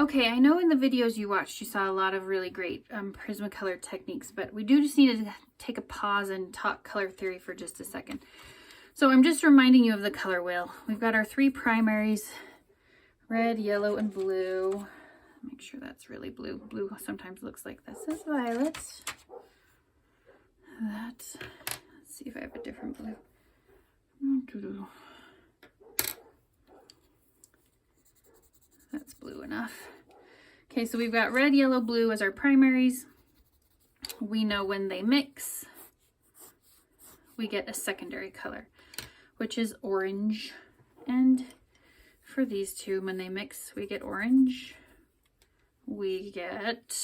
Okay, I know in the videos you watched, you saw a lot of really great Prismacolor techniques, but we do just need to take a pause and talk color theory for just a second. So I'm just reminding you of the color wheel. We've got our three primaries, red, yellow, and blue. Make sure that's really blue. Blue sometimes looks like this is violet. Let's see if I have a different blue. That's blue enough. Okay, so we've got red, yellow, blue as our primaries. We know when they mix, we get a secondary color, which is orange. And for these two, when they mix, we get orange. We get,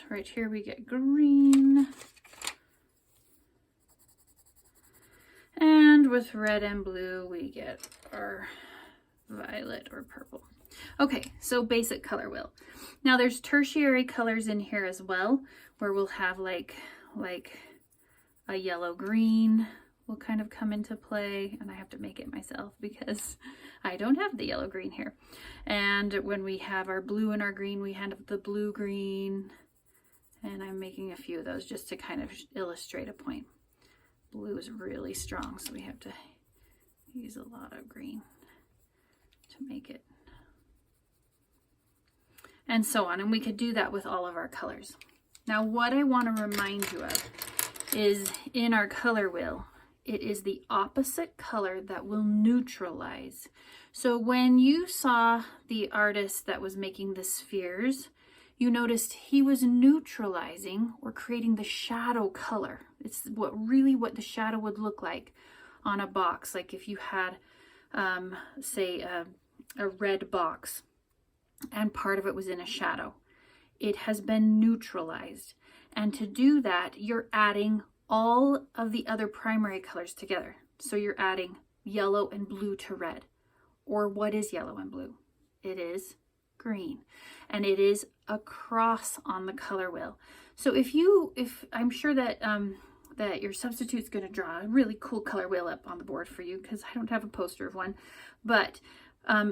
right here, we get green. And with red and blue, we get our violet or purple. Okay, so basic color wheel. Now there's tertiary colors in here as well, where we'll have like a yellow green will kind of come into play, and I have to make it myself because I don't have the yellow green here. And when we have our blue and our green, we have the blue green, and I'm making a few of those just to kind of illustrate a point. Blue is really strong, so we have to use a lot of green to make it. And so on, and we could do that with all of our colors. Now what I want to remind you of is in our color wheel, it is the opposite color that will neutralize. So when you saw the artist that was making the spheres, you noticed he was neutralizing or creating the shadow color. It's what the shadow would look like on a box. Like if you had, say, a red box and part of it was in a shadow. It has been neutralized. And to do that, you're adding all of the other primary colors together. So you're adding yellow and blue to red. Or what is yellow and blue? It is green. And it is a cross on the color wheel. So if I'm sure that that your substitute's going to draw a really cool color wheel up on the board for you, because I don't have a poster of one, but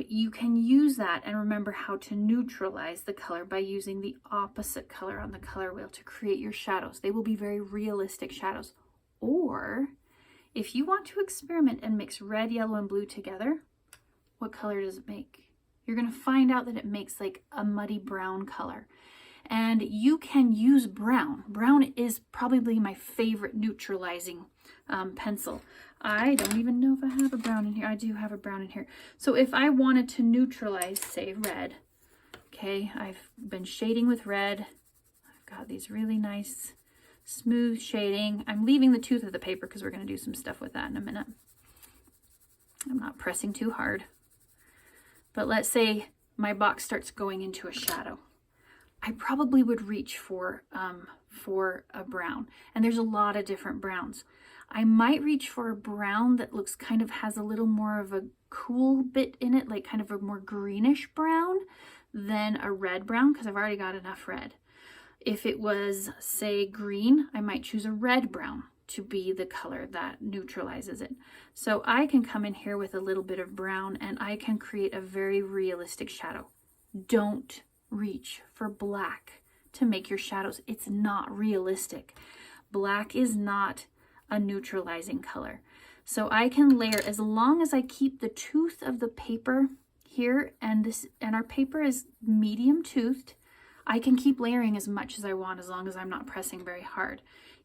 you can use that and remember how to neutralize the color by using the opposite color on the color wheel to create your shadows. They will be very realistic shadows. Or if you want to experiment and mix red, yellow, and blue together, what color does it make? You're going to find out that it makes like a muddy brown color. And you can use brown. Brown is probably my favorite neutralizing pencil. I don't even know if I have a brown in here. I do have a brown in here. So if I wanted to neutralize, say, red, okay, I've been shading with red. I've got these really nice smooth shading. I'm leaving the tooth of the paper because we're going to do some stuff with that in a minute. I'm not pressing too hard. But let's say my box starts going into a shadow. I probably would reach for a brown, and there's a lot of different browns. I might reach for a brown that looks kind of has a little more of a cool bit in it, like kind of a more greenish brown than a red brown, because I've already got enough red. If it was, say, green, I might choose a red brown to be the color that neutralizes it. So I can come in here with a little bit of brown and I can create a very realistic shadow. Don't reach for black to make your shadows. It's not realistic. Black is not a neutralizing color. So I can layer as long as I keep the tooth of the paper here, and our paper is medium toothed. I can keep layering as much as I want as long as I'm not pressing very hard.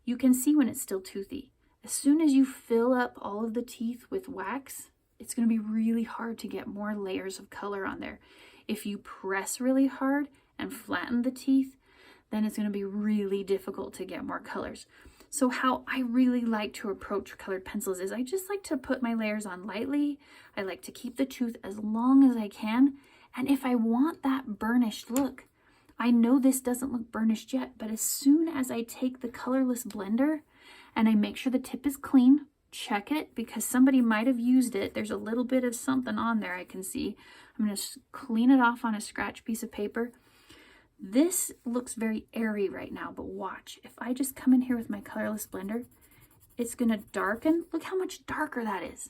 You can see when it's still toothy. As soon as you fill up all of the teeth with wax, it's going to be really hard to get more layers of color on there. If you press really hard and flatten the teeth, then it's going to be really difficult to get more colors. So how I really like to approach colored pencils is I just like to put my layers on lightly. I like to keep the tooth as long as I can. And if I want that burnished look, I know this doesn't look burnished yet, but as soon as I take the colorless blender and I make sure the tip is clean, check it because somebody might have used it. There's a little bit of something on there I can see. I'm going to clean it off on a scratch piece of paper. This looks very airy right now, but watch. If I just come in here with my colorless blender, it's going to darken. Look how much darker that is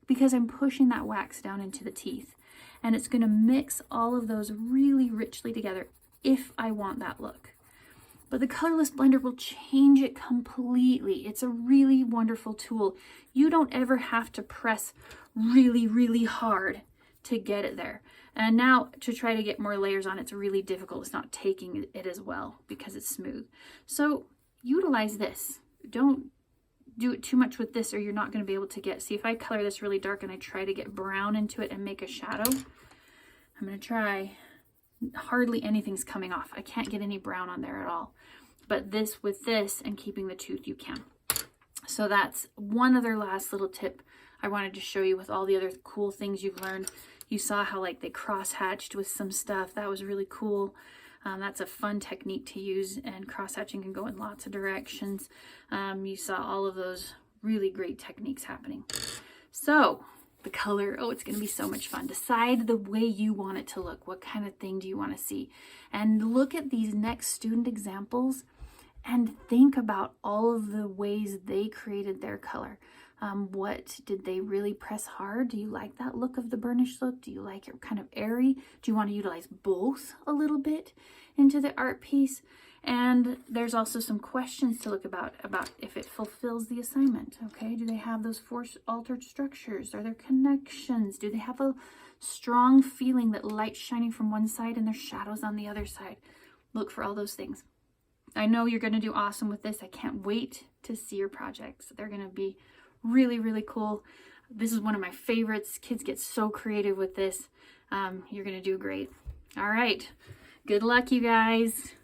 because I'm pushing that wax down into the teeth. and it's going to mix all of those really richly together if I want that look. But the colorless blender will change it completely. It's a really wonderful tool. You don't ever have to press really, really hard to get it there. And now to try to get more layers on, it's really difficult. It's not taking it as well because it's smooth. So utilize this. Don't do it too much with this or you're not going to be able to get, see if I color this really dark and I try to get brown into it and make a shadow, I'm going to try, hardly anything's coming off. I can't get any brown on there at all. But this with this and keeping the tooth, you can. So that's one other last little tip I wanted to show you with all the other cool things you've learned. You saw how like they cross-hatched with some stuff. That was really cool. That's a fun technique to use, and cross-hatching can go in lots of directions. You saw all of those really great techniques happening. So the color, oh, it's going to be so much fun. Decide the way you want it to look. What kind of thing do you want to see? And look at these next student examples and think about all of the ways they created their color. What did they really press hard? Do you like that look of the burnished look? Do you like it kind of airy? Do you want to utilize both a little bit into the art piece? And there's also some questions to look about if it fulfills the assignment. Okay, do they have those force altered structures? Are there connections? Do they have a strong feeling that light's shining from one side and there's shadows on the other side? Look for all those things. I know you're going to do awesome with this. I can't wait to see your projects. They're going to be really, really cool. This is one of my favorites. Kids get so creative with this. You're going to do great. All right. Good luck, you guys.